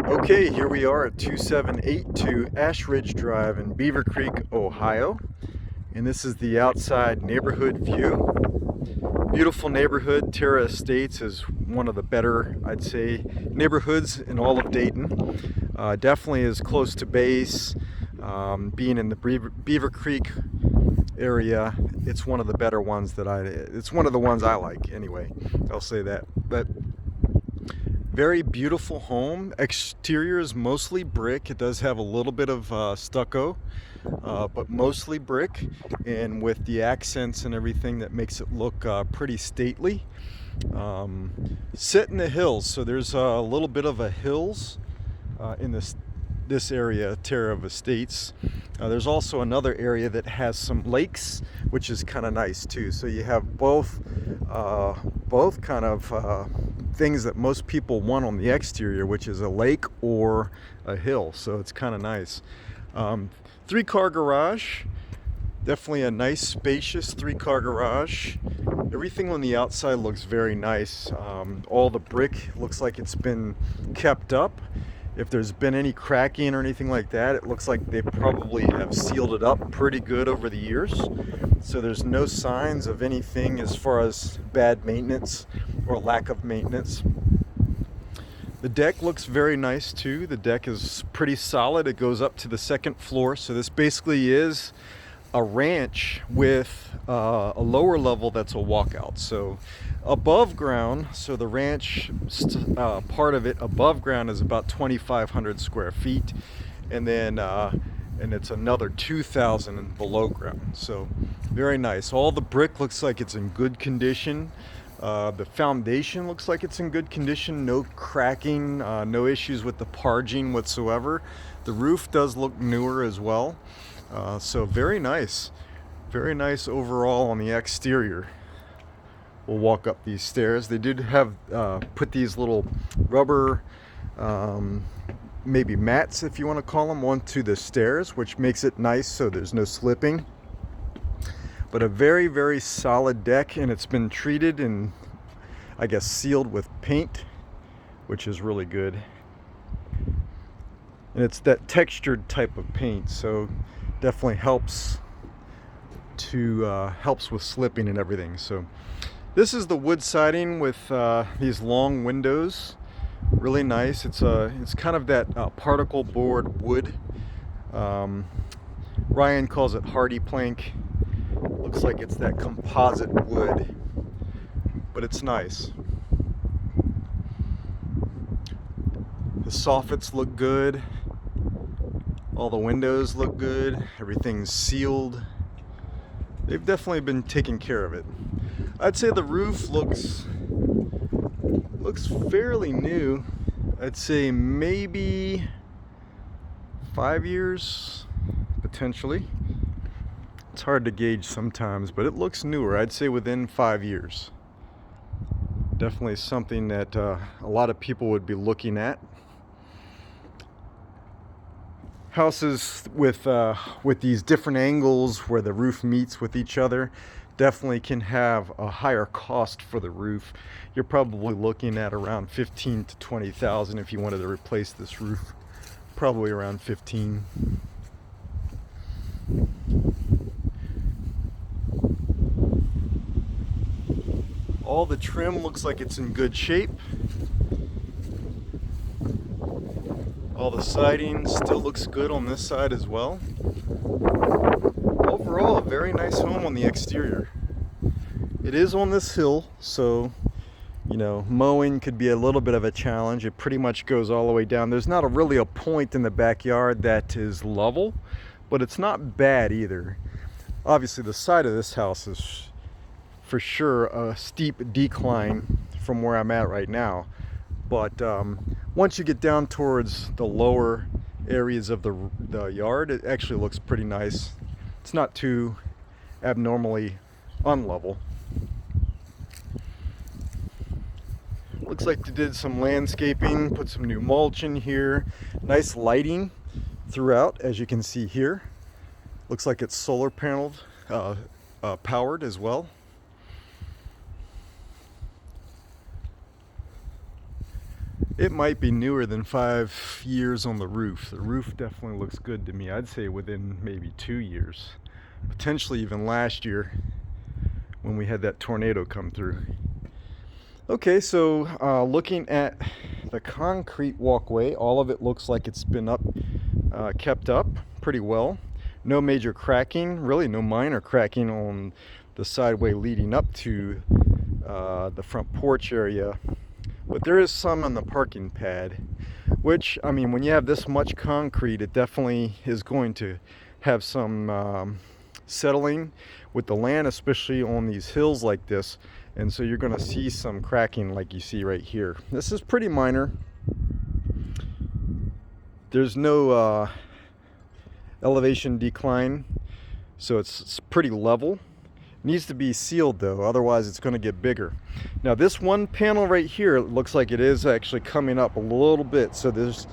Okay, here we are at 2782 Ash Ridge Drive in Beavercreek, Ohio. And this is the outside neighborhood view. Beautiful neighborhood. Terra Estates is one of the better, I'd say, neighborhoods in all of Dayton. Definitely is close to base. Being in the Beavercreek area, it's one of the better ones it's one of the ones I like anyway. I'll say that. But very beautiful home. Exterior is mostly brick. It does have a little bit of stucco, but mostly brick, and with the accents and everything that makes it look pretty stately. Set in the hills, so there's a little bit of a hills in this area, Terra Estates. There's also another area that has some lakes, which is kind of nice too. So you have both kind of things that most people want on the exterior, which is a lake or a hill. So it's kind of nice. 3-car garage. Definitely a nice, spacious 3-car garage. Everything on the outside looks very nice. All the brick looks like it's been kept up. If there's been any cracking or anything like that, it looks like they probably have sealed it up pretty good over the years. So there's no signs of anything as far as bad maintenance or lack of maintenance. The deck looks very nice too. The deck is pretty solid. It goes up to the 2nd floor. So this basically is a ranch with a lower level that's a walkout. So above ground, so the ranch part of it above ground is about 2,500 square feet, and then and it's another 2,000 below ground. So very nice. All the brick looks like it's in good condition. The foundation looks like it's in good condition. No cracking, no issues with the parging whatsoever. The roof does look newer as well. So very nice overall on the exterior. We'll walk up these stairs. They did have put these little rubber maybe mats, if you want to call them, onto the stairs, which makes it nice so there's no slipping. But a very solid deck, and it's been treated and I guess sealed with paint, which is really good. And it's that textured type of paint, so definitely helps with slipping and everything. So this is the wood siding with these long windows. Really nice. It's kind of that particle board wood. Ryan calls it hardy plank. Looks like it's that composite wood, but it's nice. The soffits look good. All the windows look good. Everything's sealed. They've definitely been taking care of it. I'd say the roof looks fairly new. I'd say maybe 5 years, potentially. It's hard to gauge sometimes, but it looks newer. I'd say within 5 years. Definitely something that a lot of people would be looking at. Houses with these different angles where the roof meets with each other definitely can have a higher cost for the roof. You're probably looking at around 15 to 20,000 if you wanted to replace this roof. Probably around 15. All the trim looks like it's in good shape. All the siding still looks good on this side as well. Overall, a very nice home on the exterior. It is on this hill, so you know, mowing could be a little bit of a challenge. It pretty much goes all the way down. There's not really a point in the backyard that is level, but it's not bad either. Obviously, the side of this house is for sure a steep decline from where I'm at right now. But once you get down towards the lower areas of the yard, it actually looks pretty nice. It's not too abnormally unlevel. Looks like they did some landscaping, put some new mulch in here. Nice lighting throughout, as you can see here. Looks like it's solar paneled, powered as well. It might be newer than 5 years on the roof. The roof definitely looks good to me. I'd say within maybe 2 years, potentially even last year when we had that tornado come through. Okay, so looking at the concrete walkway, all of it looks like it's been kept up pretty well. No major cracking, really no minor cracking on the sideway leading up to the front porch area. But there is some on the parking pad, which, I mean, when you have this much concrete, it definitely is going to have some settling with the land, especially on these hills like this. And so you're going to see some cracking like you see right here. This is pretty minor. There's no elevation decline, so it's pretty level. Needs to be sealed though, otherwise it's going to get bigger. Now this one panel right here, it looks like it is actually coming up a little bit, so there's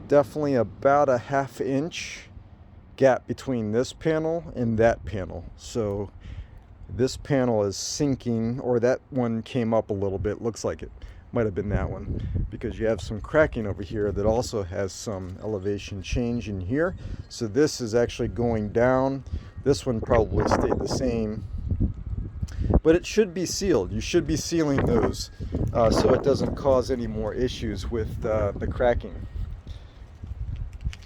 definitely about a 1/2 inch gap between this panel and that panel. So this panel is sinking, or that one came up a little bit. Looks like it might have been that one, because you have some cracking over here that also has some elevation change in here. So this is actually going down. This one probably stayed the same, but it should be sealed. You should be sealing those so it doesn't cause any more issues with the cracking.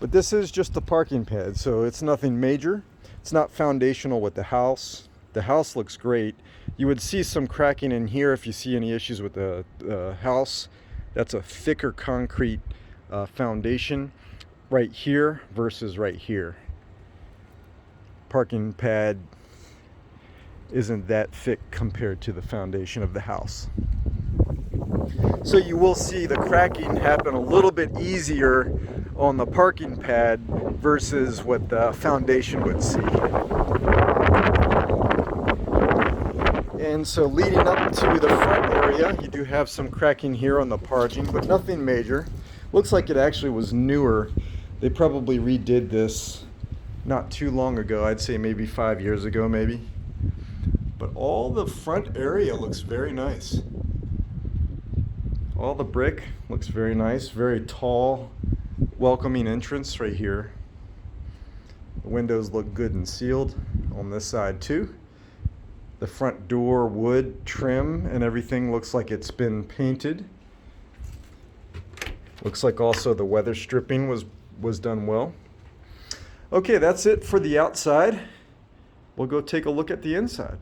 But this is just the parking pad, so it's nothing major. It's not foundational with the house. The house looks great. You would see some cracking in here if you see any issues with the house. That's a thicker concrete foundation right here versus right here. Parking pad isn't that thick compared to the foundation of the house. So you will see the cracking happen a little bit easier on the parking pad versus what the foundation would see. And so leading up to the front area, you do have some cracking here on the parging, but nothing major. Looks like it actually was newer. They probably redid this not too long ago. I'd say maybe 5 years ago, maybe. But all the front area looks very nice. All the brick looks very nice. Very tall, welcoming entrance right here. The windows look good and sealed on this side too. The front door wood trim and everything looks like it's been painted. Looks like also the weather stripping was done well. Okay, that's it for the outside. We'll go take a look at the inside.